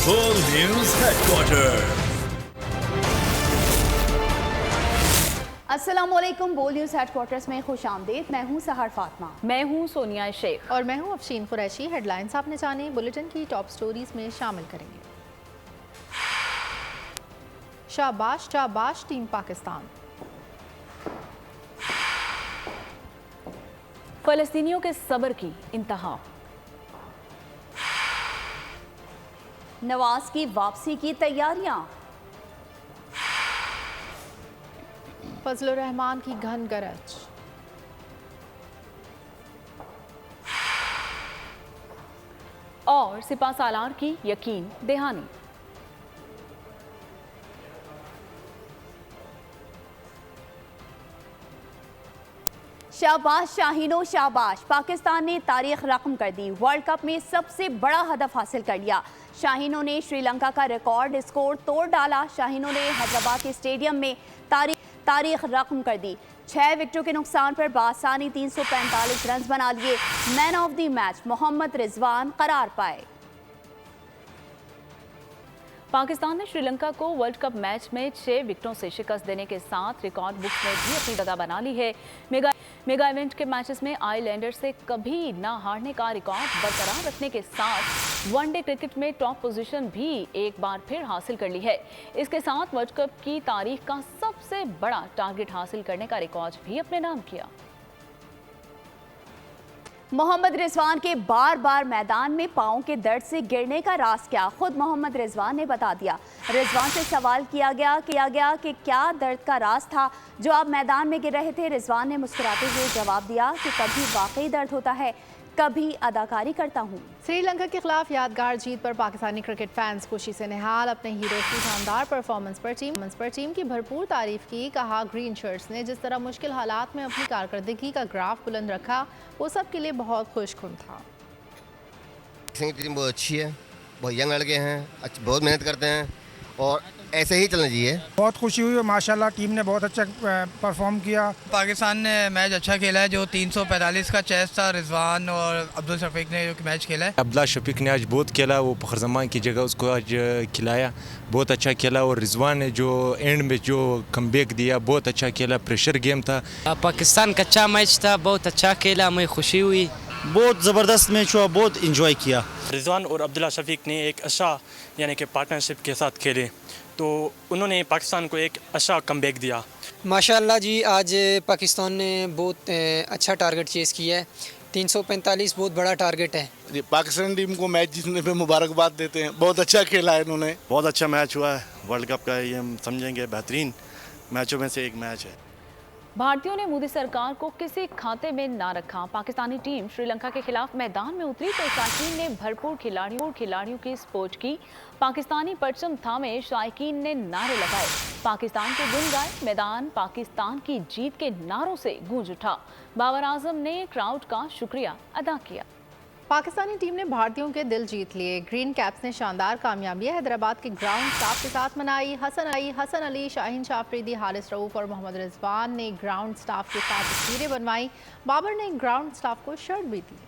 Full News Headquarters. अस्सलामुअलैकुम। बोल news headquarters में खुश आमदीद। मैं हूँ सहर फातिमा। मैं हूँ सोनिया शेख और मैं हूँ अफशीन कुरैशी। हेडलाइंस आपने जाने बुलेटिन की टॉप स्टोरीज में शामिल करेंगे। शाबाश शाबाश टीम पाकिस्तान। फलस्तीनियों के सब्र की इंतहा। नवाज की वापसी की तैयारियां। फजलुर रहमान की घन गरज। और सिपा सालार की यकीन दहानी। शाबाश शाहीनो शाबाश, पाकिस्तान ने तारीख रकम कर दी। वर्ल्ड कप में सबसे बड़ा हदफ हासिल कर लिया। शाहीनों ने श्रीलंका का रिकॉर्ड स्कोर तोड़ डाला। शाहीनों ने हैदराबाद के स्टेडियम में तारीख रकम कर दी। 6 विकेटों के नुकसान पर बासानी 345 रन बना लिए। Man of the match Mohammad Rizwan करार पाए। पाकिस्तान ने श्रीलंका को वर्ल्ड कप मैच में 6 विकेटों से शिकस्त देने के साथ रिकॉर्ड बुक में भी अपनी जगह बना ली है। मेगा इवेंट के मैचेस में आइलैंडर से कभी ना हारने का रिकॉर्ड बरकरार रखने के साथ वनडे क्रिकेट में टॉप पोजीशन भी एक बार फिर हासिल कर ली है। इसके साथ वर्ल्ड कप की तारीख का सबसे बड़ा टारगेट हासिल करने का रिकॉर्ड भी अपने नाम किया। मोहम्मद रिजवान के बार बार मैदान में पांव के दर्द से गिरने का राज क्या, खुद मोहम्मद रिजवान ने बता दिया। रिजवान से सवाल किया गया कि क्या दर्द का राज था जो आप मैदान में गिर रहे थे। रिजवान ने मुस्कुराते हुए जवाब दिया कि कभी वाकई दर्द होता है, कभी अदाकारी करता हूँ। श्रीलंका के खिलाफ यादगार जीत पर पाकिस्तानी क्रिकेट फैंस खुशी से निहाल। अपने हीरोज की शानदार परफॉर्मेंस पर टीम की भरपूर तारीफ की। कहा ग्रीन शर्ट्स ने जिस तरह मुश्किल हालात में अपनी कारकर्दगी का ग्राफ बुलंद रखा वो सब के लिए बहुत खुशकुन था। टीम बहुत अच्छी है, बहुत यंग लड़के हैं, बहुत मेहनत करते हैं और ऐसे ही चलना चाहिए। बहुत खुशी हुई है, माशाल्लाह टीम ने बहुत अच्छा परफॉर्म किया। पाकिस्तान ने मैच अच्छा खेला है। जो 345 का चेस था रिजवान और अब्दुल शफीक ने जो मैच खेला है। अब्दुल्ला शफीक ने आज बहुत खेला, वो फखर जमान की जगह उसको आज खिलाया, बहुत अच्छा खेला। और रिजवान ने जो एंड में जो कमबैक दिया बहुत अच्छा खेला, प्रेशर गेम था। पाकिस्तान का अच्छा मैच था, बहुत अच्छा खेला, हमें खुशी हुई। बहुत ज़बरदस्त मैच हुआ, बहुत इंजॉय किया। रिजवान और अब्दुल्ला शफीक ने एक अच्छा यानी कि पार्टनरशिप के साथ खेले तो उन्होंने पाकिस्तान को एक अच्छा कमबैक दिया। माशाल्लाह जी, आज पाकिस्तान ने बहुत अच्छा टारगेट चेस किया है। 345 बहुत बड़ा टारगेट है। पाकिस्तान टीम को मैच जीतने पे मुबारकबाद देते हैं, बहुत अच्छा खेला है इन्होंने। बहुत अच्छा मैच हुआ है, वर्ल्ड कप का ये हम समझेंगे बेहतरीन मैचों में से एक मैच है। भारतीयों ने मोदी सरकार को किसी खाते में ना रखा। पाकिस्तानी टीम श्रीलंका के खिलाफ मैदान में उतरी तो शायकीन ने भरपूर खिलाड़ियों की सपोर्ट की। पाकिस्तानी परचम थामे शायकीन ने नारे लगाए, पाकिस्तान के गुन गाए। मैदान पाकिस्तान की जीत के नारों से गूंज उठा। बाबर आजम ने क्राउड का शुक्रिया अदा किया। पाकिस्तानी टीम ने भारतीयों के दिल जीत लिए। ग्रीन कैप्स ने शानदार कामयाबी हैदराबाद के ग्राउंड स्टाफ के साथ मनाई। हसन अली, शाहीन शाह अफरीदी, हारिस रऊफ और मोहम्मद रिजवान ने ग्राउंड स्टाफ के साथ तस्वीरें बनवाई। बाबर ने ग्राउंड स्टाफ को शर्ट भी दी।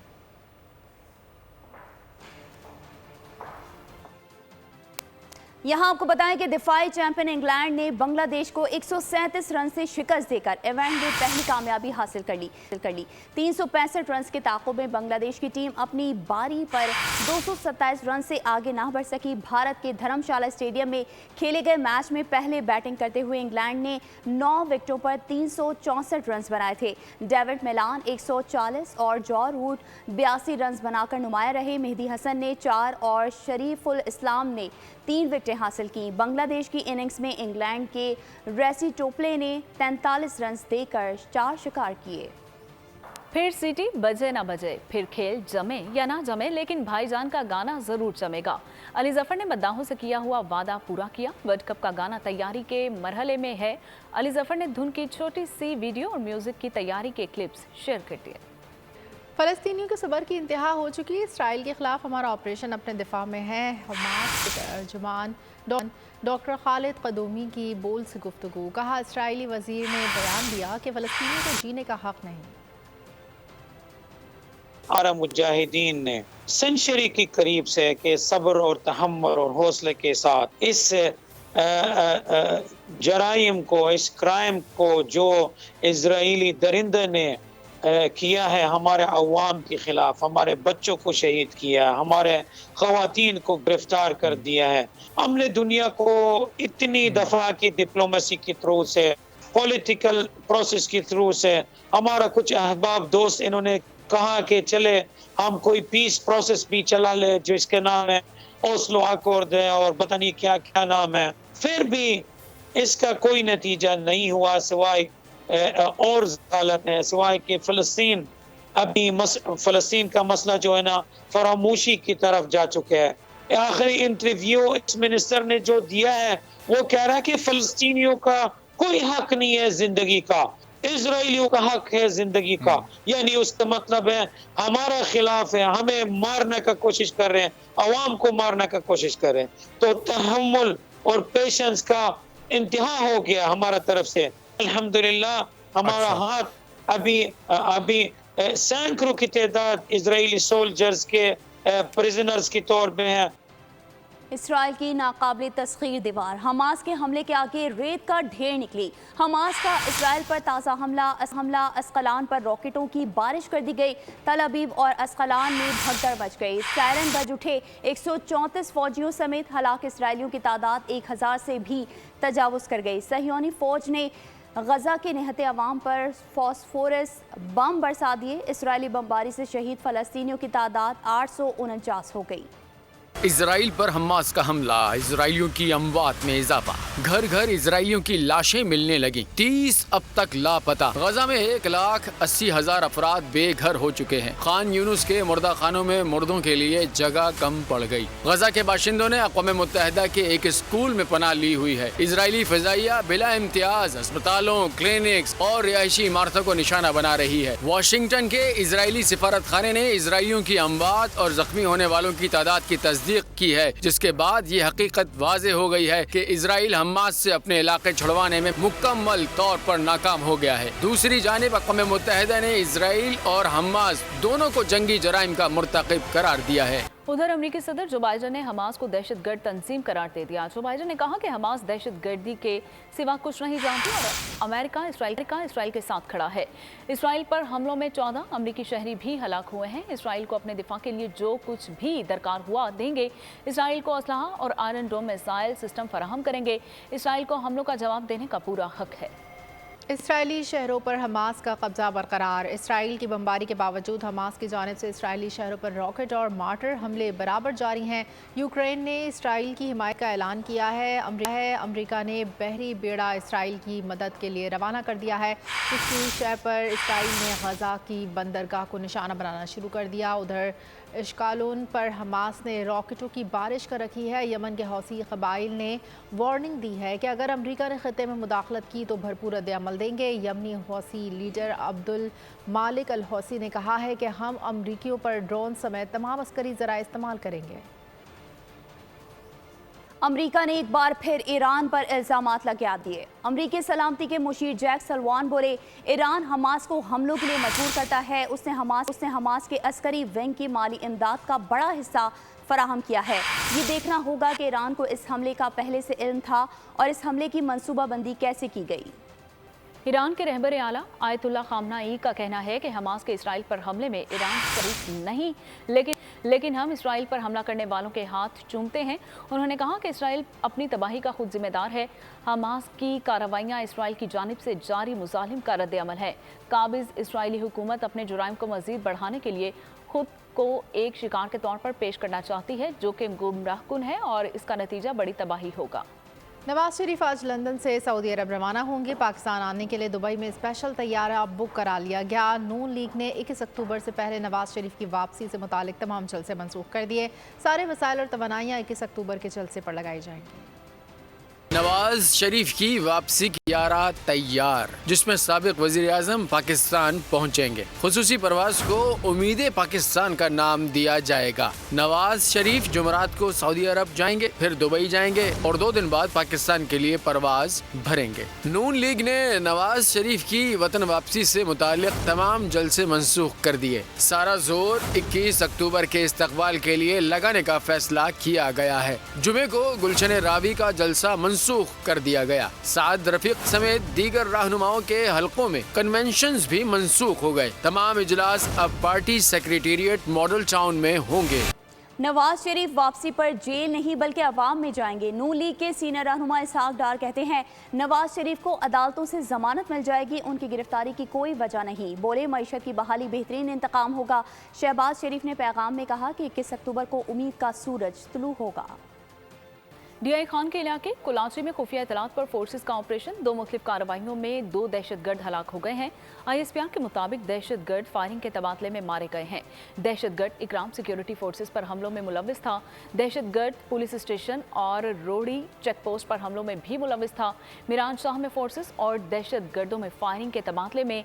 यहाँ आपको बताएं कि दिफाई चैंपियन इंग्लैंड ने बांग्लादेश को 137 रन से शिकस्त देकर इवेंट में पहली कामयाबी हासिल कर ली। 365 रन के ताक़ुब में बांग्लादेश की टीम अपनी बारी पर 227 रन से आगे ना बढ़ सकी। भारत के धर्मशाला स्टेडियम में खेले गए मैच में पहले बैटिंग करते हुए इंग्लैंड ने 9 विकेटों पर 364 रन बनाए थे। डेविड मिलान 140 और जॉ रूट 82 रन बनाकर नुमाया रहे। मेहदी हसन ने 4 और शरीफुल इस्लाम ने 3 विकेटें हासिल की। बांग्लादेश की इनिंग्स में इंग्लैंड के रेसी टोपले ने 43 रन देकर 4 शिकार किए। फिर सीटी बजे ना बजे, फिर खेल जमे या ना जमे, लेकिन भाईजान का गाना जरूर जमेगा। अली जफर ने मद्दाहों से किया हुआ वादा पूरा किया। वर्ल्ड कप का गाना तैयारी के मरहले में है। अली जफर ने धुन की छोटी सी वीडियो और म्यूजिक की तैयारी के क्लिप्स शेयर कर दिए। फ़लस्तीनियों के सब्र की इंतहा हो चुकी है। इसराइल के खिलाफ हमारा ऑपरेशन अपने दिफा में है। हमास के तर्जुमान डॉक्टर खालिद कदूमी की बोल से गुफ्तगू। कहा, इसराइली वजीर ने बयान दिया कि फ़लस्तीनियों को जीने का हक नहीं। हमारा मुजाहिदीन ने सेंचुरी के करीब से कि सब्र और तहम्मुल और हौसले के साथ इस जराइम को, इस क्राइम को जो इजरायली दरिंदे ने किया है हमारे अवाम के खिलाफ, हमारे बच्चों को शहीद किया, हमारे ख़वातीन को गिरफ्तार कर दिया है। हमने दुनिया को इतनी दफ़ा की डिप्लोमेसी के थ्रू से, पॉलिटिकल प्रोसेस के थ्रू से, हमारा कुछ अहबाब दोस्त इन्होंने कहा कि चले हम कोई पीस प्रोसेस भी चला ले जिसके नाम है ओस्लो अकॉर्ड है और पता नहीं क्या क्या नाम है, फिर भी इसका कोई नतीजा नहीं हुआ सिवाय और ज़ालत है, सिवाय कि फ़लस्तीन अभी फ़लस्तीन का मसला जो है ना फरामोशी की तरफ जा चुका है। आखिरी इंटरव्यू इस मिनिस्टर ने जो दिया है वो कह रहा है कि फ़लस्तीनियों का कोई हक नहीं है जिंदगी का, इजराइलियों का हक है जिंदगी का। यानी उसका मतलब है हमारा खिलाफ है, हमें मारने का कोशिश कर रहे हैं, अवाम को मारने का कोशिश कर रहे हैं। तो तहम्मुल और पेशेंस का इंतहा हो गया हमारा तरफ से। अल्हम्दुलिल्लाह हमारा हाथ अभी सैकड़ों की तादाद इजरायली सोल्जर्स के प्रिजनर्स के तौर पे है। इसराइल की नाकाबिल तस्खीर दीवार, हमास के हमले के आगे रेत का ढेर निकली। हमास का इसराइल पर ताज़ा हमला अस्कलान पर रॉकेटों की बारिश कर दी गई। तल अबीब और अस्कलान में भगदड़ मच गई, सायरन बज उठे। 134 फौजियों समेत हलाक इसराइलियों की तादाद 1000 से भी तजावुज़ कर गई। सहयोनी फौज ने गजा के निहत्ते अवाम पर फॉस्फोरस बम बरसा दिए। इसराइली बमबारी से शहीद फ़लस्तीनियों की तादाद 849 हो गई। इजराइल पर हमास का हमला, इजराइलियों की अमवात में इजाफा, घर घर इजराइलियों की लाशें मिलने लगी। 30 अब तक लापता। गजा में 1,80,000 अफराद बेघर हो चुके हैं। खान यूनुस के मुर्दा खानों में मुर्दों के लिए जगह कम पड़ गई। गजा के बाशिंदों ने अक़वाम मुत्तहिदा के एक स्कूल में पनाह ली हुई है। इजरायली फ़िज़ाइया बिला इम्तियाज अस्पतालों, क्लिनिक्स और रिहायशी इमारतों को निशाना बना रही है। वाशिंगटन के इजरायली सिफारत खाने ने इजराइलियों की अमवात और जख्मी होने वालों की तादाद की तस्दीक की है, जिसके बाद ये हकीकत वाज़े हो गई है कि इजराइल हमास से अपने इलाके छुड़वाने में मुकम्मल तौर पर नाकाम हो गया है। दूसरी जानिब अक़वाम मुत्तहिदा ने इजराइल और हमास दोनों को जंगी जराइम का मुर्तकिब करार दिया है। उधर अमेरिकी सदर जो बाइडन ने हमास को दहशतगर्द तंजीम करार दे दिया। जो बाइडन ने कहा कि हमास दहशतगर्दी के सिवा कुछ नहीं जानती और अमेरिका इसराइल के साथ खड़ा है। इसराइल पर हमलों में 14 अमेरिकी शहरी भी हलाक हुए हैं। इसराइल को अपने दिफा के लिए जो कुछ भी दरकार हुआ देंगे। इसराइल को असलहा और आयरन डोम मिसाइल सिस्टम फराहम करेंगे। इसराइल को हमलों का जवाब देने का पूरा हक है। इसराइली शहरों पर हमास का कब्जा बरकरार। इसराइल की बमबारी के बावजूद हमास की जानिब से इसराइली शहरों पर रॉकेट और मार्टर हमले बराबर जारी हैं। यूक्रेन ने इसराइल की हिमायत का ऐलान किया है। अमेरिका ने बहरी बेड़ा इसराइल की मदद के लिए रवाना कर दिया है। इसकी शह पर इसराइल ने गजा की बंदरगाह को निशाना बनाना शुरू कर दिया। उधर इश्कालोन पर हमास ने रॉकेटों की बारिश कर रखी है। यमन के हौसी कबाइल ने वार्निंग दी है कि अगर अमेरिका ने खित्ते में मुदाखलत की तो भरपूर रद्द-ए-अमल देंगे। यमनी हौसी लीडर अब्दुल मालिक अल हौसी ने कहा है कि हम अमरीकियों पर ड्रोन समेत तमाम अस्करी ज़राए इस्तेमाल करेंगे। अमेरिका ने एक बार फिर ईरान पर इल्ज़ामात लगा दिए। अमेरिकी सलामती के मुशीर जैक सलवान बोले, ईरान हमास को हमलों के लिए मजबूर करता है। उसने हमास के अस्करी विंग की माली इमदाद का बड़ा हिस्सा फराहम किया है। ये देखना होगा कि ईरान को इस हमले का पहले से इल्म था और इस हमले की मनसूबाबंदी कैसे की गई। ईरान के रहबर आला आयतुल्ला खामनाई का कहना है कि हमास के इसराइल पर हमले में ईरान शरीक नहीं, लेकिन हम इसराइल पर हमला करने वालों के हाथ चूमते हैं। उन्होंने कहा कि इसराइल अपनी तबाही का खुद जिम्मेदार है। हमास की कार्रवाइयाँ इसराइल की जानिब से जारी मुजालिम का रद्द-ए-अमल है। काबिज इसराइली हुकूमत अपने जुराइम को मज़ीद बढ़ाने के लिए खुद को एक शिकार के तौर पर पेश करना चाहती है, जो कि गुमराहकुन है और इसका नतीजा बड़ी तबाही होगा। नवाज शरीफ आज लंदन से सऊदी अरब रवाना होंगे। पाकिस्तान आने के लिए दुबई में स्पेशल तैयारा बुक करा लिया गया। नून लीग ने 21 अक्टूबर से पहले नवाज शरीफ की वापसी से मुतालिक तमाम जलसे मनसूख कर दिए। सारे वसाइल और तवानाइयाँ 21 अक्टूबर के जलसे पर लगाई जाएंगी। नवाज शरीफ की वापसी की 11 तैयार, जिसमें साबिक वजीर आजम पाकिस्तान पहुंचेंगे। खुसूसी परवाज को उम्मीद पाकिस्तान का नाम दिया जाएगा। नवाज शरीफ जुमेरात को सऊदी अरब जाएंगे, फिर दुबई जाएंगे और 2 दिन बाद पाकिस्तान के लिए परवाज भरेंगे। नून लीग ने नवाज शरीफ की वतन वापसी से मुताल्लिक तमाम जलसे मंसूख कर दिए। सारा जोर 21 अक्टूबर के इस्तकबाल के लिए लगाने का फैसला किया गया है। जुमे को गुलशन रावी का जलसा मंसूख कर दिया गया। साद रफीक समेत दीगर रहनुमाओं के हलकों में कन्वेंशंस भी मंसूख हो गए। तमाम इजलास अब पार्टी सेक्रेटेरिएट मॉडल टाउन में होंगे। नवाज शरीफ वापसी पर जेल नहीं बल्कि अवाम में जाएंगे। नून लीग के सीनियर रहनुमा इसहाक डार कहते हैं नवाज शरीफ को अदालतों से जमानत मिल जाएगी, उनकी गिरफ्तारी की कोई वजह नहीं। बोले मईशत की बहाली बेहतरीन इंतकाम होगा। शहबाज शरीफ ने पैगाम में कहा कि 21 अक्टूबर को उम्मीद का सूरज तुलू होगा। डीआई खान के इलाके कुलाची में खुफिया इतलात पर फोर्सेस का ऑपरेशन। 2 मुख्तलिफ कार्रवाइयों में 2 दहशतगर्द हलाक हो गए हैं। ISPR के मुताबिक दहशतगर्द फायरिंग के तबादले में मारे गए हैं। दहशतगर्द इकराम सिक्योरिटी फोर्सेस पर हमलों में मुलविस था। दहशतगर्द पुलिस स्टेशन और रोडी चेक पोस्ट पर हमलों में भी मुलविस था। मिरान शाह में फोर्सेस और दहशतगर्दों में फायरिंग के तबादले में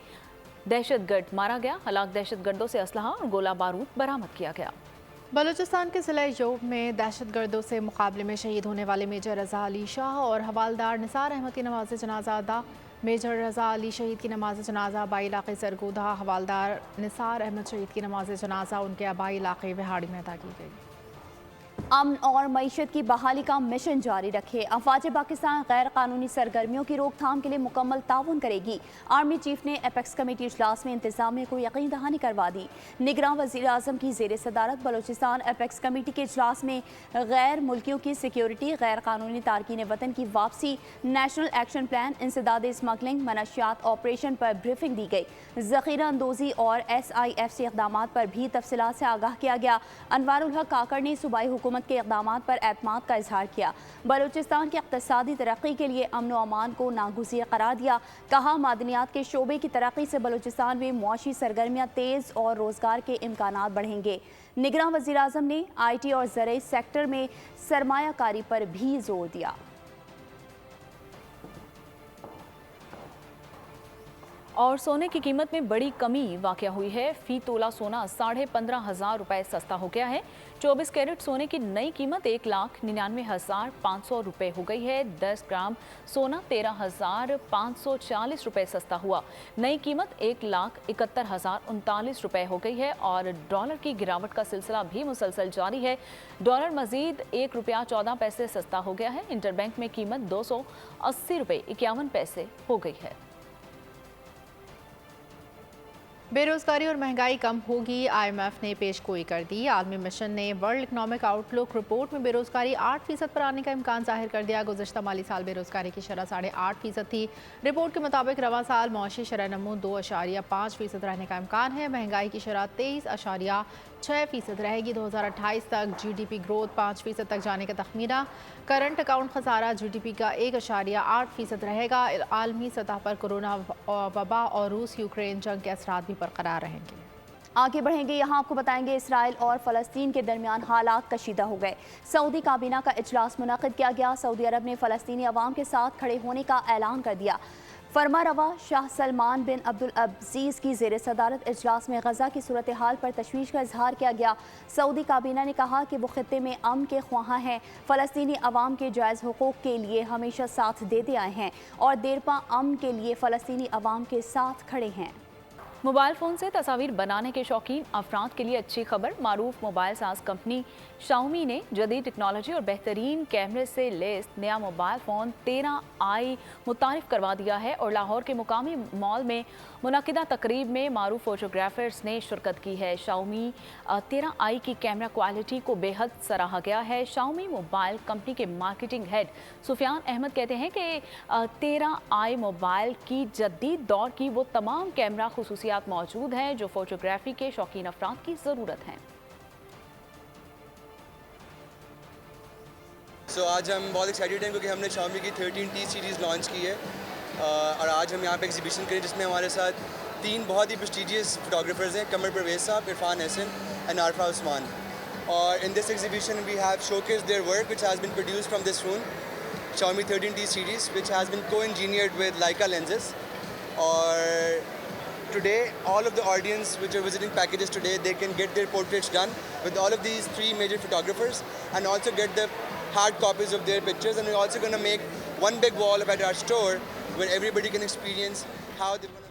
दहशतगर्द मारा गया। हलाक दहशतगर्दों से असलहा और गोला बारूद बरामद किया गया। बलूचिस्तान के ज़िला योब में दहशतगर्दों से मुकाबले में शहीद होने वाले मेजर रज़ा अली शाह और हवालदार निसार अहमद की नमाज जनाजा अदा। मेजर रज़ा अली शहीद की नमाज जनाजा आबाई इलाके सरगोधा, हवालदार निसार अहमद शहीद की नमाज जनाजा उनके आबाई इलाके विहाड़ी में अदा की गई। अमन और मईशत की बहाली का मिशन जारी रखे। अफवाज पाकिस्तान गैर कानूनी सरगर्मियों की रोकथाम के लिए मुकम्मल ताउन करेगी। आर्मी चीफ ने एपेक्स कमेटी इजलास में इंतजामिया को यकीन दहानी करवा दी। निगरान वज़ीर आज़म की ज़ेर सदारत बलूचिस्तान एपेक्स कमेटी के इजलास में गैर मुल्कियों की सिक्योरिटी, गैर कानूनी तारकीन वतन की वापसी, नेशनल एक्शन प्लान, इंसदाद स्मगलिंग, मनशियात ऑपरेशन पर ब्रीफिंग दी गई। ज़ख़ीरा अंदोज़ी और SIFC इक़दाम पर भी तफसीलात से आगाह किया गया। अनवारुल हक काकड़ ने सूबाई हुकूमत के इक़दामात पर एतमाद का इजहार किया। बलूचिस्तान की इक़्तिसादी तरक्की के लिए अमन व अमान को नागुज़ीर करार दिया। कहा मादनियात के शोबे की तरक्की से बलूचिस्तान में मुआशी सरगर्मियाँ तेज़ और रोज़गार के इम्कानात बढ़ेंगे। निगरान वज़ीर आज़म ने IT और ज़राई सेक्टर में सरमायाकारी पर भी जोर दिया। और सोने की कीमत में बड़ी कमी वाक़या हुई है। फी तोला सोना 15,500 रुपये सस्ता हो गया है। 24 कैरेट सोने की नई कीमत 1,99,500 रुपये हो गई है। 10 ग्राम सोना 13,540 रुपये सस्ता हुआ। नई कीमत 1,71,039 रुपये हो गई है। और डॉलर की गिरावट का सिलसिला भी मुसलसल जारी है। डॉलर मजीद ₹1.14 सस्ता हो गया है। इंटरबैंक में कीमत 280 रुपये 51 पैसे हो गई है। बेरोजगारी और महंगाई कम होगी, IMF ने पेशगोई कर दी। आलमी मिशन ने वर्ल्ड इकनॉमिक आउटलुक रिपोर्ट में बेरोजगारी 8% पर आने का इम्कान जाहिर कर दिया। गुज़श्ता माली साल बेरोजगारी की शरह 8.5% थी। रिपोर्ट के मुताबिक रवा साल मौशी शरह नमू 2.5% रहने का इम्कान है। महंगाई की शरह 23.6% रहेगी। 2028 तक GDP ग्रोथ 5% तक जाने का तखमीना। करंट अकाउंट खसारा GDP का 1.8% रहेगा। आलमी सतह पर कोरोना वबा और रूस यूक्रेन जंग के असरात भी बरकरार रहेंगे। आगे बढ़ेंगे, यहाँ आपको बताएंगे इसराइल और फ़लस्तीन के दरमियान हालात कशीदा हो गए। सऊदी काबीना का इजलास मुनक़िद किया गया। सऊदी अरब ने फ़लस्तीनी अवाम के साथ खड़े होने का ऐलान कर दिया। फरमा रवा शाह सलमान बिन अब्दुल अज़ीज़ की ज़ेर सदारत इजलास में गज़ा की सूरत हाल पर तशवीश का इजहार किया गया। सऊदी काबीना ने कहा कि वो खित्ते में अमन के ख्वाहां हैं, फ़लस्तीनी अवाम के जायज़ हुकूक़ के लिए हमेशा साथ देते आए हैं और देरपा अमन के लिए फ़लस्तीनी अवाम के साथ खड़े हैं। मोबाइल फ़ोन से तस्वीर बनाने के शौकीन अफराद के लिए अच्छी खबर। मारूफ मोबाइल साज कंपनी शाओमी ने जदीद टेक्नोलॉजी और बेहतरीन कैमरे से लैस नया मोबाइल फ़ोन 13i मुतारिफ करवा दिया है और लाहौर के मुकामी मॉल में मुनक़िदा तकरीब में मारूफ फोटोग्राफर्स ने शिरकत की है। शाओमी 13i की कैमरा क्वालिटी को बेहद सराहा गया है। शाओमी मोबाइल कंपनी के मार्केटिंग हेड सुफियान अहमद कहते हैं कि 13i मोबाइल की जदीद दौर की वो तमाम कैमरा खुसूसियात मौजूद हैं जो फोटोग्राफी के शौकीन अफराद की ज़रूरत हैं। आज हम बहुत एक्साइटेड हैं क्योंकि हमने Xiaomi की 13T सीरीज़ लॉन्च की है और आज हम यहाँ पे एग्जीबिशन करें जिसमें हमारे साथ 3 बहुत ही प्रेस्टीजियस फोटोग्राफर्स हैं, कमर परवेज़ साहब, इरफान हसन एंड आरफा उस्मान। और in this exhibition we have showcased their work which has been produced from this phone. Xiaomi 13T series, which has been co-engineered with Leica lenses. Or today, all of the audience which are visiting packages today, they can get their portraits done with all of these 3 major photographers and also get the hard copies of their pictures. And we're also going to make one big wall at our store where everybody can experience how they want to.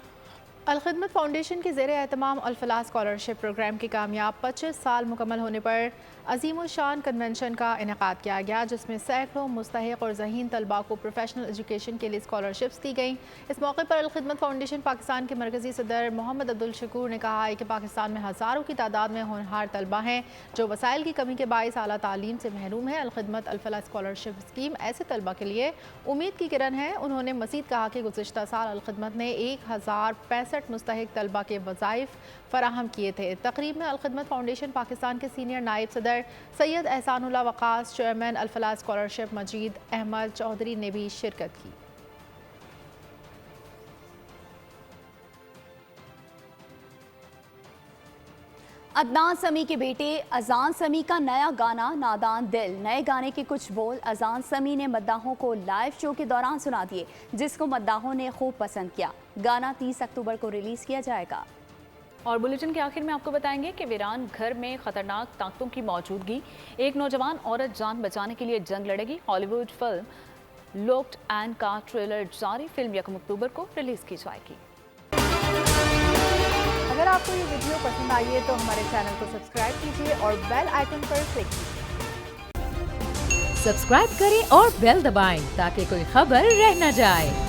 Alkhidmat foundation के ज़ेरे एहतमाम Al Falah scholarship programme की कामयाब 25 साल मुकम्मल होने पर अजीम शान convention का इनेकाद किया गया, जिसमें सैकड़ों मुस्तहिक और ज़हीन तलबा को प्रोफेशनल एजुकेशन के लिए स्कॉलरशिप्स दी गई। इस मौके पर अल-खिदमत फाउंडेशन पाकिस्तान के मरकज़ी सदर मोहम्मद अब्दुल शकूर ने कहा है कि पाकिस्तान में हज़ारों की तादाद में होनहार तलबा हैं जो वसाइल की कमी के बाइस आला तालीम से महरूम है। अल-खिदमत अल-फलाह स्कॉलरशिप स्कीम ऐसे तलबा के लिए उम्मीद की किरण है। उन्होंने मज़ीद कहा कि गुज़िश्ता साल अल-खिदमत ने 1065 मुस्तहिक तलबा के वज़ाइफ फराहम किए थे। तकरीब में अल-खिदमत फाउंडेशन पाकिस्तान के सीनियर नायब सदर सैयद एहसानुल्लाह वक़ास, चेयरमैन अल-फलाह स्कॉलरशिप मजीद अहमद चौधरी ने भी शिरकत की। अदनान समी के बेटे अजान समी का नया गाना नादान दिल, नए गाने के कुछ बोल अजान समी ने मद्दाहों को लाइव शो के दौरान सुना दिए, जिसको मद्दाहों ने खूब पसंद किया। गाना 30 अक्टूबर को रिलीज किया जाएगा। और बुलेटिन के आखिर में आपको बताएंगे कि वीरान घर में खतरनाक ताकतों की मौजूदगी, एक नौजवान औरत जान बचाने के लिए जंग लड़ेगी। हॉलीवुड फिल्म लॉक्ड एंड का ट्रेलर जारी, फिल्म 1 अक्टूबर को रिलीज की जाएगी। अगर आपको ये वीडियो पसंद आई है तो हमारे चैनल को सब्सक्राइब कीजिए और बेल आइकन पर क्लिक कीजिए। सब्सक्राइब करें और बेल दबाएं ताकि कोई खबर रह न जाए।